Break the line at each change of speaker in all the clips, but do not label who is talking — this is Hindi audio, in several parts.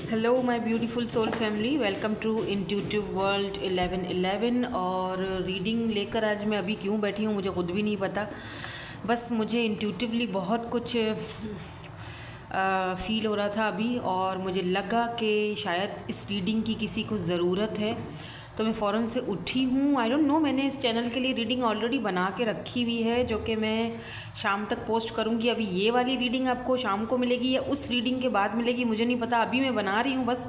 Hello my beautiful soul family, welcome to intuitive world 1111। और रीडिंग लेकर आज मैं अभी क्यों बैठी हूँ मुझे खुद भी नहीं पता। बस मुझे इंट्यूटिवली बहुत कुछ फील हो रहा था अभी, और मुझे लगा कि शायद इस रीडिंग की किसी को ज़रूरत है, तो मैं फ़ौरन से उठी हूँ। आई डोंट नो, मैंने इस चैनल के लिए रीडिंग ऑलरेडी बना के रखी हुई है जो कि मैं शाम तक पोस्ट करूँगी। अभी ये वाली रीडिंग आपको शाम को मिलेगी या उस रीडिंग के बाद मिलेगी मुझे नहीं पता, अभी मैं बना रही हूँ बस।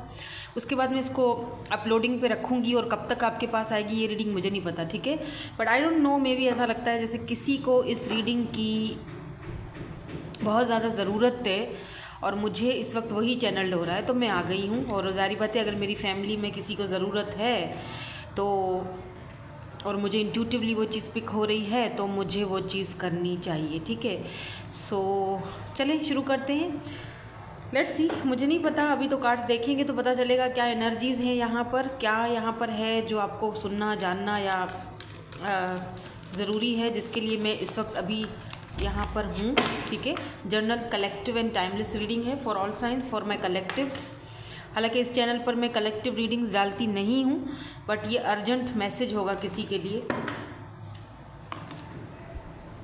उसके बाद मैं इसको अपलोडिंग पे रखूँगी और कब तक आपके पास आएगी ये रीडिंग मुझे नहीं पता, ठीक है। But I don't know, may be ऐसा लगता है जैसे किसी को इस रीडिंग की बहुत ज़्यादा ज़रूरत है और मुझे इस वक्त वही चैनल हो रहा है, तो मैं आ गई हूँ। और जारी बात है, अगर मेरी फैमिली में किसी को ज़रूरत है तो, और मुझे इंट्यूटिवली वो चीज़ पिक हो रही है तो मुझे वो चीज़ करनी चाहिए, ठीक है। सो चलें शुरू करते हैं। लेट्स सी, मुझे नहीं पता, अभी तो कार्ड्स देखेंगे तो पता चलेगा क्या एनर्जीज़ हैं यहाँ पर, क्या यहाँ पर है जो आपको सुनना जानना या ज़रूरी है, जिसके लिए मैं इस वक्त अभी यहाँ पर हूँ, ठीक है। Journal collective and timeless reading है for all science, for my collectives. हालांकि इस चैनल पर मैं कलेक्टिव रीडिंग्स डालती नहीं हूँ, बट ये अर्जेंट मैसेज होगा किसी के लिए।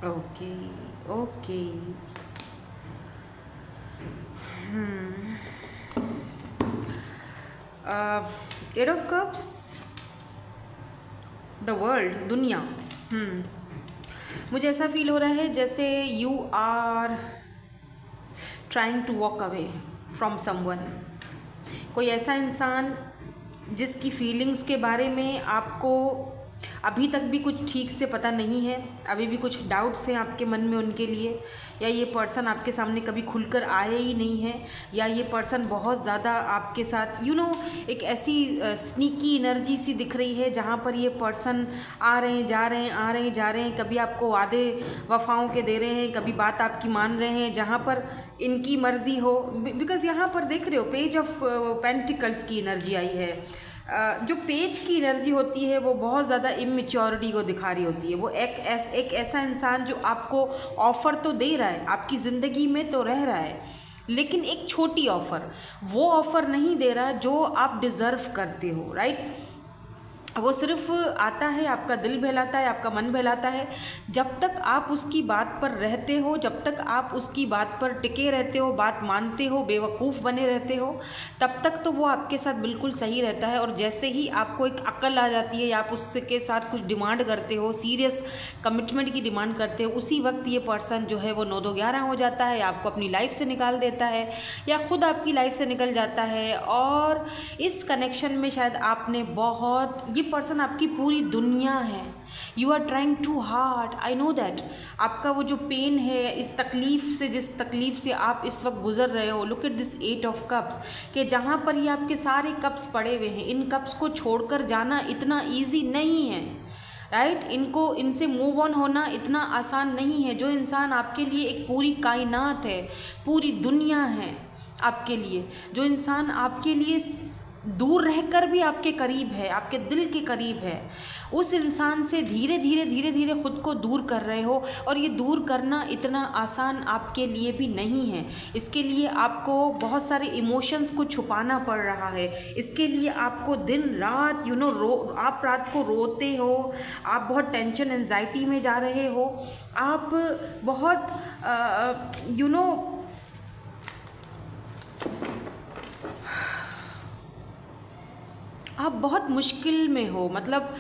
Okay okay, eight of cups, the world, दुनिया। मुझे ऐसा फील हो रहा है जैसे you are trying to walk away from someone. कोई ऐसा इंसान जिसकी फीलिंग्स के बारे में आपको अभी तक भी कुछ ठीक से पता नहीं है, अभी भी कुछ डाउट्स हैं आपके मन में उनके लिए, या ये पर्सन आपके सामने कभी खुलकर आया ही नहीं है, या ये पर्सन बहुत ज़्यादा आपके साथ एक ऐसी स्नीकी एनर्जी सी दिख रही है जहाँ पर ये पर्सन आ रहे हैं जा रहे हैं, आ रहे हैं जा रहे हैं, कभी आपको वादे वफाओं के दे रहे हैं, कभी बात आपकी मान रहे हैं जहाँ पर इनकी मर्ज़ी हो। बिकॉज़ यहाँ पर देख रहे हो पेज ऑफ पेंटिकल्स की एनर्जी आई है। जो पेज की एनर्जी होती है वो बहुत ज़्यादा इमेच्योरिटी को दिखा रही होती है। वो एक ऐसा इंसान जो आपको ऑफ़र तो दे रहा है, आपकी ज़िंदगी में तो रह रहा है, लेकिन एक छोटी ऑफ़र, वो ऑफ़र नहीं दे रहा जो आप डिज़र्व करते हो, राइट। वो सिर्फ आता है, आपका दिल बहलाता है, आपका मन बहलाता है। जब तक आप उसकी बात पर रहते हो, जब तक आप उसकी बात पर टिके रहते हो, बात मानते हो, बेवकूफ़ बने रहते हो, तब तक तो वो आपके साथ बिल्कुल सही रहता है। और जैसे ही आपको एक अक्ल आ जाती है या आप उसके साथ कुछ डिमांड करते हो, सीरियस कमिटमेंट की डिमांड करते हो, उसी वक्त ये पर्सन जो है वो 9-2-11 हो जाता है, आपको अपनी लाइफ से निकाल देता है या ख़ुद आपकी लाइफ से निकल जाता है। और इस कनेक्शन में शायद आपने बहुत, ये पर्सन आपकी पूरी दुनिया है। You are trying too hard, I know that. आपका वो जो पेन है, इस तकलीफ़ से, जिस तकलीफ़ से आप इस वक्त गुजर रहे हो, look at this 8 of cups, कि जहाँ पर ये आपके सारे कप्स पड़े हुए हैं, इन कप्स को छोड़कर जाना इतना ईजी नहीं है, राइट। इनसे मूव ऑन होना इतना आसान नहीं है। जो इंसान आपके लिए एक पूरी कायनात है, पूरी दुनिया है आपके लिए, जो इंसान आपके लिए दूर रहकर भी आपके करीब है, आपके दिल के करीब है, उस इंसान से धीरे धीरे खुद को दूर कर रहे हो। और ये दूर करना इतना आसान आपके लिए भी नहीं है। इसके लिए आपको बहुत सारे इमोशंस को छुपाना पड़ रहा है। इसके लिए आपको दिन रात आप रात को रोते हो, आप बहुत टेंशन एंजाइटी में जा रहे हो, आप बहुत आप बहुत मुश्किल में हो। मतलब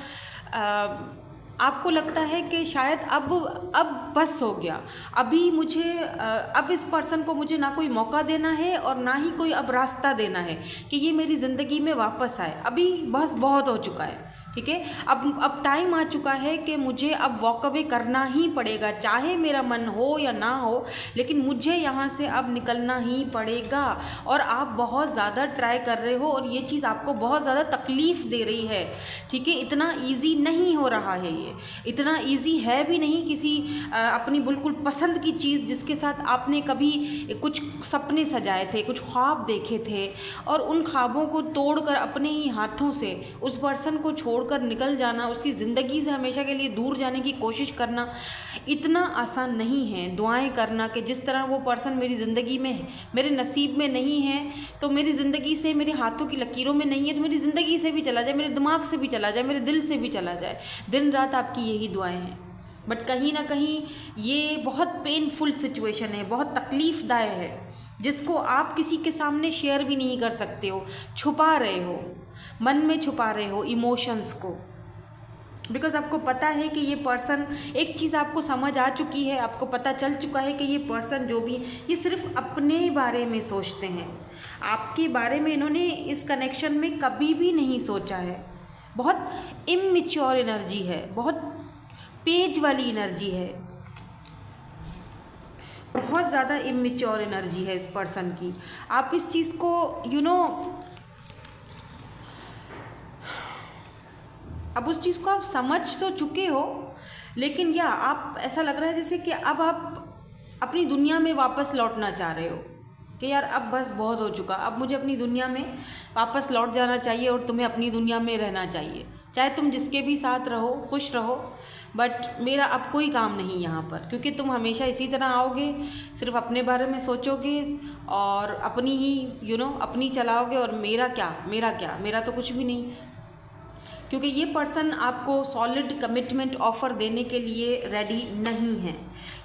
आपको लगता है कि शायद अब बस हो गया, अभी मुझे अब इस पर्सन को मुझे ना कोई मौका देना है और ना ही कोई अब रास्ता देना है कि ये मेरी ज़िंदगी में वापस आए। अभी बस बहुत हो चुका है, ठीक है। अब टाइम आ चुका है कि मुझे अब वॉक अवे करना ही पड़ेगा, चाहे मेरा मन हो या ना हो, लेकिन मुझे यहाँ से अब निकलना ही पड़ेगा। और आप बहुत ज़्यादा ट्राई कर रहे हो और ये चीज़ आपको बहुत ज़्यादा तकलीफ़ दे रही है, ठीक है। इतना इजी नहीं हो रहा है, ये इतना इजी है भी नहीं। किसी अपनी बिल्कुल पसंद की चीज़ जिसके साथ आपने कभी कुछ सपने सजाए थे, कुछ ख्वाब देखे थे, और उन ख्वाबों को तोड़कर अपने ही हाथों से उस पर्सन को छोड़ छोड़कर निकल जाना, उसकी ज़िंदगी से हमेशा के लिए दूर जाने की कोशिश करना इतना आसान नहीं है। दुआएं करना कि जिस तरह वो पर्सन मेरी ज़िंदगी में है, मेरे नसीब में नहीं है तो मेरी ज़िंदगी से, मेरे हाथों की लकीरों में नहीं है तो मेरी ज़िंदगी से भी चला जाए, मेरे दिमाग से भी चला जाए, मेरे दिल से भी चला जाए। दिन रात आपकी यही दुआएं हैं। बट कहीं ना कहीं ये बहुत पेनफुल सिचुएशन है, बहुत तकलीफ़दायक है, जिसको आप किसी के सामने शेयर भी नहीं कर सकते हो, छुपा रहे हो, मन में छुपा रहे हो इमोशंस को। बिकॉज आपको पता है कि ये पर्सन, एक चीज़ आपको समझ आ चुकी है, आपको पता चल चुका है कि ये पर्सन जो भी, ये सिर्फ अपने बारे में सोचते हैं, आपके बारे में इन्होंने इस कनेक्शन में कभी भी नहीं सोचा है। बहुत इमैच्योर एनर्जी है, बहुत पेज वाली एनर्जी है, बहुत ज़्यादा इमैच्योर एनर्जी है इस पर्सन की। आप इस चीज़ को अब उस चीज़ को आप समझ तो चुके हो, लेकिन या आप, ऐसा लग रहा है जैसे कि अब आप अपनी दुनिया में वापस लौटना चाह रहे हो कि यार अब बस बहुत हो चुका, अब मुझे अपनी दुनिया में वापस लौट जाना चाहिए और तुम्हें अपनी दुनिया में रहना चाहिए, चाहे तुम जिसके भी साथ रहो, खुश रहो, बट मेरा अब कोई काम नहीं यहाँ पर, क्योंकि तुम हमेशा इसी तरह आओगे, सिर्फ अपने बारे में सोचोगे और अपनी ही अपनी चलाओगे, और मेरा क्या, मेरा तो कुछ भी नहीं। क्योंकि ये पर्सन आपको सॉलिड कमिटमेंट ऑफ़र देने के लिए रेडी नहीं है।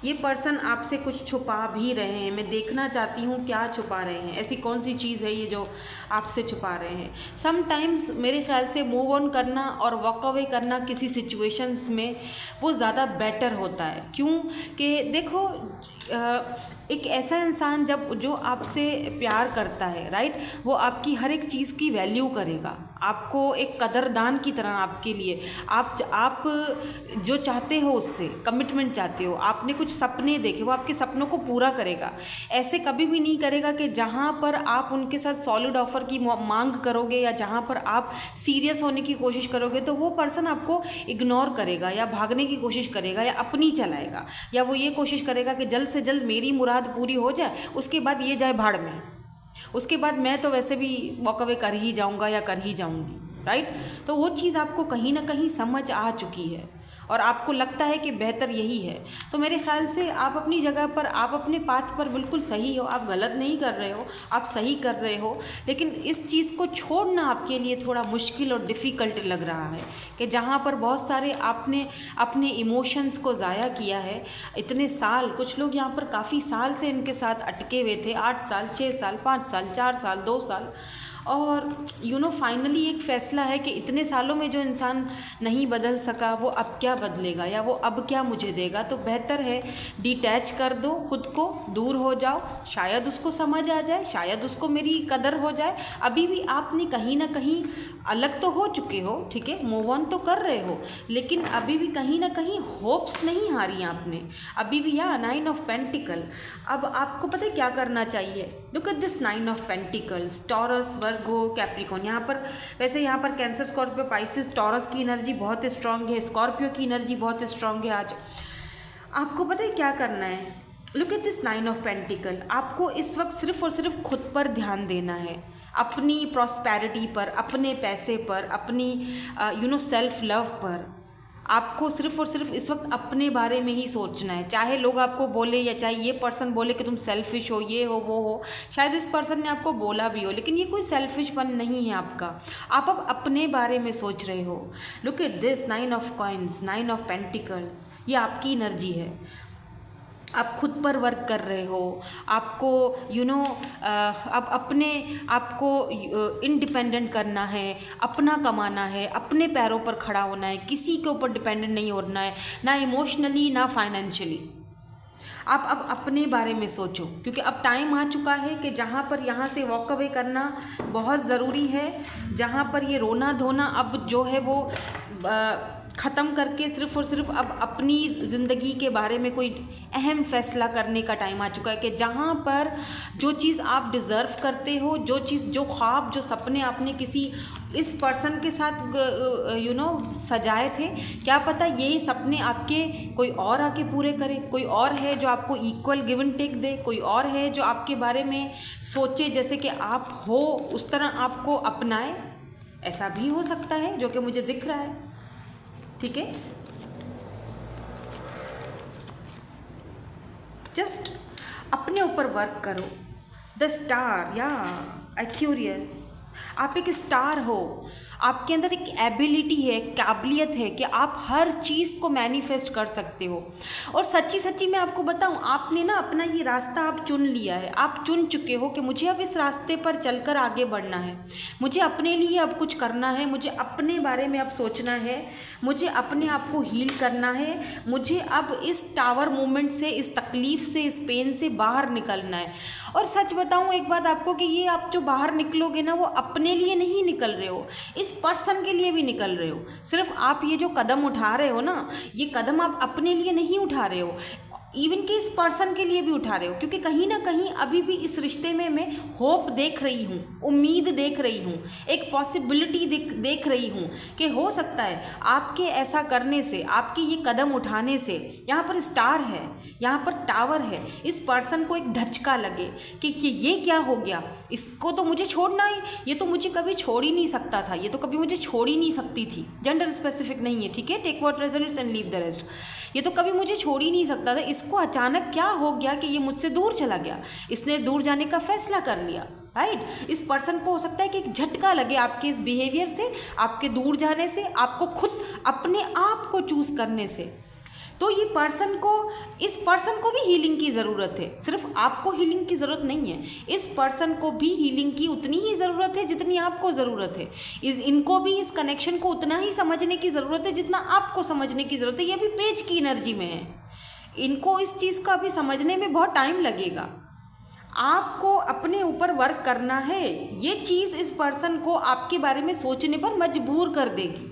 ये पर्सन आपसे कुछ छुपा भी रहे हैं। मैं देखना चाहती हूँ क्या छुपा रहे हैं, ऐसी कौन सी चीज़ है ये जो आपसे छुपा रहे हैं। समटाइम्स मेरे ख्याल से मूव ऑन करना और वॉक अवे करना किसी सिचुएशंस में वो ज़्यादा बेटर होता है। क्यों कि देखो, एक ऐसा इंसान जो आपसे प्यार करता है, राइट, वो आपकी हर एक चीज़ की वैल्यू करेगा, आपको एक कदरदान की तरह, आपके लिए आप जो चाहते हो उससे कमिटमेंट चाहते हो, आपने कुछ सपने देखे, वो आपके सपनों को पूरा करेगा। ऐसे कभी भी नहीं करेगा कि जहाँ पर आप उनके साथ सॉलिड ऑफ़र की मांग करोगे या जहाँ पर आप सीरियस होने की कोशिश करोगे तो वो पर्सन आपको इग्नोर करेगा या भागने की कोशिश करेगा या अपनी चलाएगा, या वो ये कोशिश करेगा कि जल्द से जल्द मेरी मुराद पूरी हो जाए, उसके बाद ये जाए भाड़ में, उसके बाद मैं तो वैसे भी वॉक अवे कर ही जाऊंगा या कर ही जाऊंगी, राइट। तो वो चीज़ आपको कहीं ना कहीं समझ आ चुकी है और आपको लगता है कि बेहतर यही है। तो मेरे ख्याल से आप अपनी जगह पर, आप अपने पाथ पर बिल्कुल सही हो, आप गलत नहीं कर रहे हो, आप सही कर रहे हो। लेकिन इस चीज़ को छोड़ना आपके लिए थोड़ा मुश्किल और डिफ़िकल्ट लग रहा है कि जहाँ पर बहुत सारे आपने अपने इमोशंस को ज़ाया किया है इतने साल। कुछ लोग यहाँ पर काफ़ी साल से इनके साथ अटके हुए थे, 8 साल, 6 साल, 5 साल, 4 साल, 2 साल, और फाइनली एक फ़ैसला है कि इतने सालों में जो इंसान नहीं बदल सका वो अब क्या बदलेगा या वो अब क्या मुझे देगा। तो बेहतर है डिटैच कर दो खुद को, दूर हो जाओ, शायद उसको समझ आ जाए, शायद उसको मेरी कदर हो जाए। अभी भी आपने कहीं ना कहीं अलग तो हो चुके हो, ठीक है, मूव ऑन तो कर रहे हो, लेकिन अभी भी कहीं ना कहीं होप्स नहीं हारी आपने, अभी भी। 9 ऑफ पेंटिकल। अब आपको पता है क्या करना चाहिए? Look at this 9 of pentacles, taurus, Virgo, Capricorn. यहाँ पर वैसे यहाँ पर कैंसर, स्कॉर्पियो, पाइसेस, टॉरस की एनर्जी बहुत स्ट्रांग है, स्कॉर्पियो की एनर्जी बहुत स्ट्रांग है आज। आपको पता है क्या करना है? Look at this 9 of pentacle. आपको इस वक्त सिर्फ और सिर्फ खुद पर ध्यान देना है, अपनी प्रॉस्पेरिटी पर, अपने पैसे पर, अपनी सेल्फ लव पर। आपको सिर्फ और सिर्फ इस वक्त अपने बारे में ही सोचना है, चाहे लोग आपको बोले या चाहे ये पर्सन बोले कि तुम सेल्फिश हो, ये हो, वो हो। शायद इस पर्सन ने आपको बोला भी हो, लेकिन ये कोई सेल्फिशपन नहीं है आपका। आप अब अपने बारे में सोच रहे हो। Look at this 9 of coins, 9 of pentacles. ये आपकी एनर्जी है, आप खुद पर वर्क कर रहे हो। आपको अब अपने आपको इंडिपेंडेंट करना है, अपना कमाना है, अपने पैरों पर खड़ा होना है, किसी के ऊपर डिपेंडेंट नहीं होना है, ना इमोशनली ना फाइनेंशियली। आप अब अपने बारे में सोचो, क्योंकि अब टाइम आ चुका है कि जहाँ पर यहाँ से वॉक अवे करना बहुत ज़रूरी है, जहाँ पर ये रोना धोना अब जो है वो ख़त्म करके सिर्फ और सिर्फ अब अपनी ज़िंदगी के बारे में कोई अहम फ़ैसला करने का टाइम आ चुका है कि जहाँ पर जो चीज़ आप डिज़र्व करते हो, जो चीज़, जो ख्वाब, जो सपने आपने किसी इस पर्सन के साथ सजाए थे, क्या पता ये सपने आपके कोई और आके पूरे करे। कोई और है जो आपको इक्वल गिव एंड टेक दे, कोई और है जो आपके बारे में सोचे जैसे कि आप हो, उस तरह आपको अपनाए। ऐसा भी हो सकता है जो कि मुझे दिख रहा है। ठीक है, जस्ट अपने ऊपर वर्क करो। द स्टार, या एक्यूरियस, आप एक स्टार हो, आपके अंदर एक एबिलिटी है, काबिलियत है कि आप हर चीज़ को मैनिफेस्ट कर सकते हो। और सच्ची सच्ची मैं आपको बताऊं, आपने ना अपना ये रास्ता आप चुन लिया है, आप चुन चुके हो कि मुझे अब इस रास्ते पर चलकर आगे बढ़ना है, मुझे अपने लिए अब कुछ करना है, मुझे अपने बारे में अब सोचना है, मुझे अपने आप को हील करना है, मुझे अब इस टावर मूवमेंट से, इस तकलीफ़ से, इस पेन से बाहर निकलना है। और सच बताऊं एक बात आपको कि ये आप जो बाहर निकलोगे ना, वो अपने लिए नहीं निकल रहे हो, इस पर्सन के लिए भी निकल रहे हो। सिर्फ आप ये जो कदम उठा रहे हो ना, ये कदम आप अपने लिए नहीं उठा रहे हो, इवन कि इस पर्सन के लिए भी उठा रहे हो, क्योंकि कहीं ना कहीं अभी भी इस रिश्ते में मैं होप देख रही हूँ, उम्मीद देख रही हूँ, एक पॉसिबिलिटी देख रही हूँ कि हो सकता है आपके ऐसा करने से, आपके ये कदम उठाने से, यहाँ पर स्टार है, यहाँ पर टावर है, इस पर्सन को एक धचका लगे कि ये क्या हो गया, इसको तो मुझे छोड़ना ही, ये तो मुझे कभी छोड़ ही नहीं सकता था, ये तो कभी मुझे छोड़ ही नहीं सकती थी। जेंडर स्पेसिफिक नहीं है, ठीक है, take what resonates and leave the rest. ये तो कभी मुझे छोड़ ही नहीं सकता था, इसको अचानक क्या हो गया कि ये मुझसे दूर चला गया, इसने दूर जाने का फैसला कर लिया। राइट, इस पर्सन को हो सकता है कि एक झटका लगे आपके इस बिहेवियर से, आपके दूर जाने से, आपको खुद अपने आप को चूज करने से। तो ये पर्सन को, इस पर्सन को भी हीलिंग की ज़रूरत है, सिर्फ आपको हीलिंग की ज़रूरत नहीं है, इस पर्सन को भी हीलिंग की उतनी ही ज़रूरत है जितनी आपको ज़रूरत है। इनको भी इस कनेक्शन को उतना ही समझने की ज़रूरत है जितना आपको समझने की ज़रूरत है। ये भी पेज की एनर्जी में है, इनको इस चीज़ का भी समझने में बहुत टाइम लगेगा। आपको अपने ऊपर वर्क करना है, ये चीज़ इस पर्सन को आपके बारे में सोचने पर मजबूर कर देगी।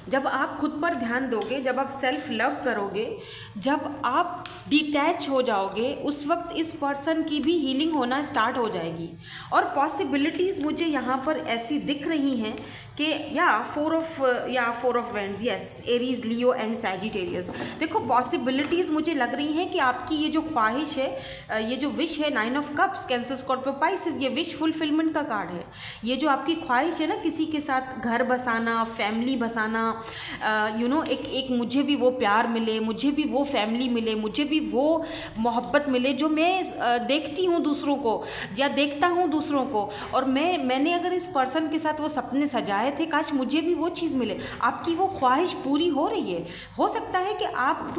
जब आप खुद पर ध्यान दोगे, जब आप सेल्फ लव करोगे, जब आप डिटैच हो जाओगे, उस वक्त इस पर्सन की भी हीलिंग होना स्टार्ट हो जाएगी। और पॉसिबिलिटीज़ मुझे यहाँ पर ऐसी दिख रही हैं कि four of vends, yes, Aries, Leo and Sagittarius. देखो पॉसिबिलिटीज़ मुझे लग रही हैं कि आपकी ये जो ख्वाहिश है, ये जो विश है, 9 of cups, cancer, Scorpio, Pisces, ये विश फुलफिलमेंट का कार्ड है। ये जो आपकी ख्वाहिश है ना, किसी के साथ घर बसाना, फैमिली बसाना, एक मुझे भी वो प्यार मिले, मुझे भी वो फैमिली मिले, मुझे भी वो मोहब्बत मिले जो मैं देखती हूँ दूसरों को या देखता हूँ दूसरों को, और मैंने अगर इस पर्सन के साथ वो सपने सजाए थे, काश मुझे भी वो चीज़ मिले। आपकी वो ख्वाहिश पूरी हो रही है। हो सकता है कि आप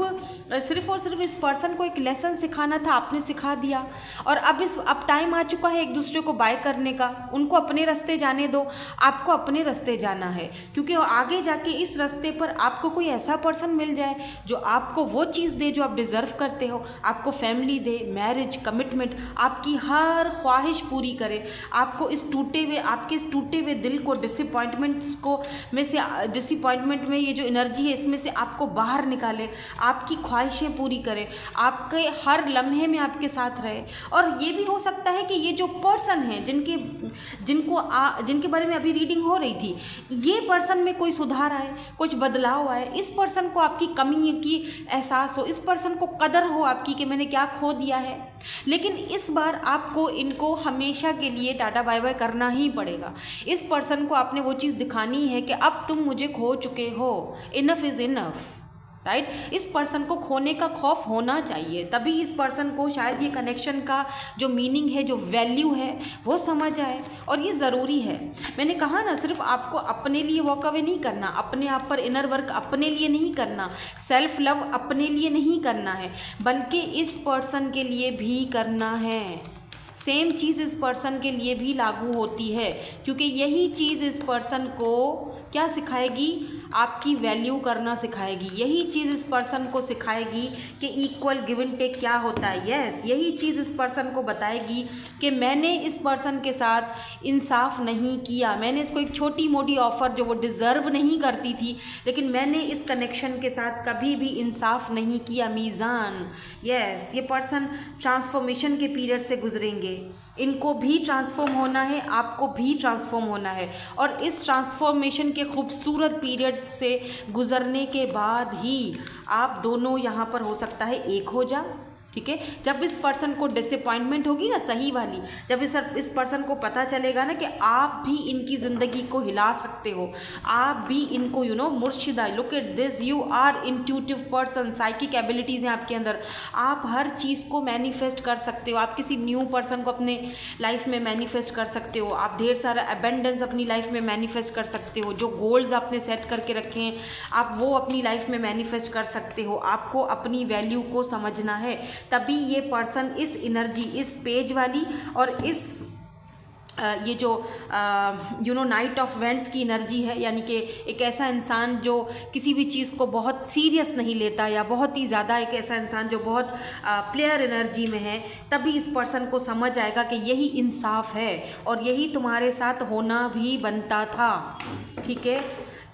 सिर्फ और सिर्फ इस पर्सन को एक लेसन सिखाना था, आपने सिखा दिया, और अब टाइम आ चुका है एक दूसरे को बाय करने का। उनको अपने रास्ते जाने दो, आपको अपने रास्ते जाना है, क्योंकि आगे जाके इस रास्ते पर आपको कोई ऐसा पर्सन मिल जाए जो आपको वो चीज़ दे जो आप डिज़र्व करते हो, आपको फैमिली दे, मैरिज, कमिटमेंट, आपकी हर ख्वाहिश पूरी करे, आपको आपके इस टूटे हुए दिल को, डिसअपॉइंटमेंट में ये जो एनर्जी है इसमें से आपको बाहर निकाले, आपकी ख्वाहिशें पूरी करे, आपके हर लम्हे में आपके साथ रहे। और ये भी हो सकता है कि ये जो पर्सन है जिनके बारे में अभी रीडिंग हो रही थी, ये पर्सन में कोई सुधार आए, कुछ बदलाव आए, इस पर्सन को आपकी कमी की एहसास हो, इस पर्सन को कदर हो आपकी कि मैंने क्या खो दिया है। लेकिन इस बार आपको इनको हमेशा के लिए टाटा बाय बाय करना ही पड़ेगा। इस पर्सन को आपने वो चीज़ दिखानी है कि अब तुम मुझे खो चुके हो, इनफ इज़ इनफ। राइट, इस पर्सन को खोने का खौफ होना चाहिए, तभी इस पर्सन को शायद ये कनेक्शन का जो मीनिंग है, जो वैल्यू है, वो समझ आए। और ये ज़रूरी है। मैंने कहा ना, सिर्फ आपको अपने लिए वॉक अवे नहीं करना, अपने आप पर इनर वर्क अपने लिए नहीं करना, सेल्फ लव अपने लिए नहीं करना है, बल्कि इस पर्सन के लिए भी करना है। सेम चीज़ इस पर्सन के लिए भी लागू होती है, क्योंकि यही चीज़ इस पर्सन को क्या सिखाएगी, आपकी वैल्यू करना सिखाएगी। यही चीज़ इस पर्सन को सिखाएगी कि इक्वल गिव एंड टेक क्या होता है। यस, यही चीज़ इस पर्सन को बताएगी कि मैंने इस पर्सन के साथ इंसाफ नहीं किया, मैंने इसको एक छोटी मोटी ऑफ़र जो वो डिज़र्व नहीं करती थी, लेकिन मैंने इस कनेक्शन के साथ कभी भी इंसाफ नहीं किया। मीज़ान, यस, ये पर्सन ट्रांसफॉर्मेशन के पीरियड से गुजरेंगे, इनको भी ट्रांसफॉर्म होना है, आपको भी ट्रांसफॉर्म होना है, और इस ट्रांसफॉर्मेशन के खूबसूरत पीरियड से गुजरने के बाद ही आप दोनों यहाँ पर हो सकता है एक हो जा। ठीक है। जब इस पर्सन को डिसअपॉइंटमेंट होगी ना, सही वाली, जब इस पर्सन को पता चलेगा ना कि आप भी इनकी ज़िंदगी को हिला सकते हो, आप भी इनको मुर्शिदा, look at this, you are intuitive person, psychic abilities हैं आपके अंदर, आप हर चीज़ को मैनिफेस्ट कर सकते हो, आप किसी न्यू पर्सन को अपने लाइफ में मैनिफेस्ट कर सकते हो, आप ढेर सारा अबेंडेंस अपनी लाइफ में मैनिफेस्ट कर सकते हो, जो गोल्स आपने सेट करके रखे हैं आप वो अपनी लाइफ में मैनिफेस्ट कर सकते हो। आपको अपनी वैल्यू को समझना है, तभी ये पर्सन इस एनर्जी, इस पेज वाली और इस ये जो नाइट ऑफ वेंट्स की एनर्जी है, यानी कि एक ऐसा इंसान जो किसी भी चीज़ को बहुत सीरियस नहीं लेता, या बहुत ही ज़्यादा एक ऐसा इंसान जो बहुत प्लेयर एनर्जी में है, तभी इस पर्सन को समझ आएगा कि यही इंसाफ है और यही तुम्हारे साथ होना भी बनता था। ठीक है,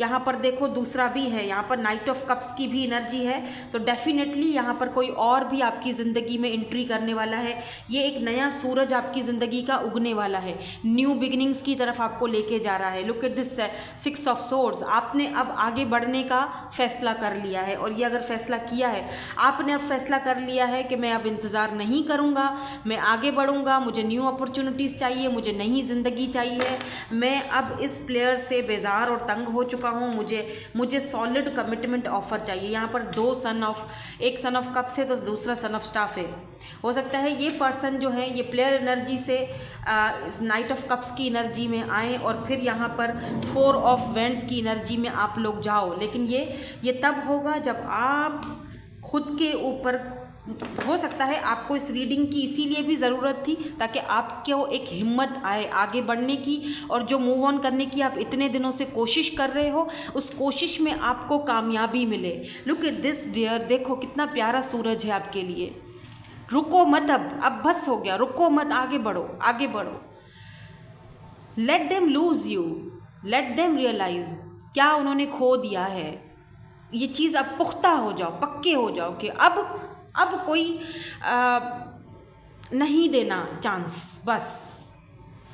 यहाँ पर देखो दूसरा भी है, यहाँ पर नाइट ऑफ कप्स की भी एनर्जी है, तो डेफिनेटली यहाँ पर कोई और भी आपकी ज़िंदगी में एंट्री करने वाला है। ये एक नया सूरज आपकी ज़िंदगी का उगने वाला है, न्यू बिगिनिंग्स की तरफ आपको लेके जा रहा है। Look at this 6 of swords, आपने अब आगे बढ़ने का फैसला कर लिया है, और ये अगर फैसला किया है, आपने अब फैसला कर लिया है कि मैं अब इंतज़ार नहीं करूँगा, मैं आगे बढ़ूँगा, मुझे न्यू अपॉर्चुनिटीज़ चाहिए, मुझे नई ज़िंदगी चाहिए, मैं अब इस प्लेयर से बेजार और तंग हो चुका हूँ, मुझे सॉलिड कमिटमेंट ऑफर चाहिए। यहाँ पर एक सन ऑफ कप्स है तो दूसरा सन ऑफ स्टाफ है। हो सकता है ये पर्सन जो है ये प्लेयर एनर्जी से नाइट ऑफ कप्स की एनर्जी में आए और फिर यहाँ पर 4 ऑफ वेंड्स की एनर्जी में आप लोग जाओ, लेकिन ये तब होगा जब आप खुद के ऊपर, हो सकता है आपको इस रीडिंग की इसीलिए भी ज़रूरत थी ताकि आपको एक हिम्मत आए आगे बढ़ने की, और जो मूव ऑन करने की आप इतने दिनों से कोशिश कर रहे हो उस कोशिश में आपको कामयाबी मिले। लुक एट दिस डियर, देखो कितना प्यारा सूरज है आपके लिए। रुको मत, अब बस हो गया, रुको मत, आगे बढ़ो, आगे बढ़ो। Let them lose you, let them realise क्या उन्होंने खो दिया है। ये चीज़ अब पुख्ता हो जाओ, पक्के हो जाओ कि अब कोई नहीं देना चांस, बस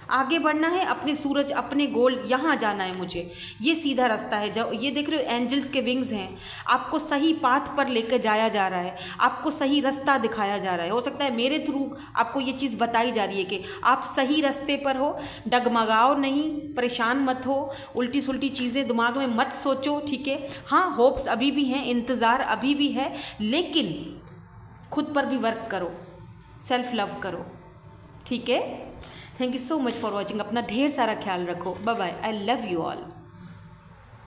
आगे बढ़ना है, अपने सूरज, अपने गोल, यहाँ जाना है मुझे। ये सीधा रास्ता है, जो ये देख रहे हो एंजल्स के विंग्स हैं, आपको सही पाथ पर लेकर जाया जा रहा है, आपको सही रास्ता दिखाया जा रहा है। हो सकता है मेरे थ्रू आपको ये चीज़ बताई जा रही है कि आप सही रास्ते पर हो, डगमगाओ नहीं, परेशान मत हो, उल्टी सुल्टी चीज़ें दिमाग में मत सोचो। ठीक है, हाँ होप्स अभी भी हैं, इंतज़ार अभी भी है, लेकिन खुद पर भी वर्क करो, सेल्फ लव करो। ठीक है, thank you so much for watching. अपना ढेर सारा ख्याल रखो। Bye bye, I love you all.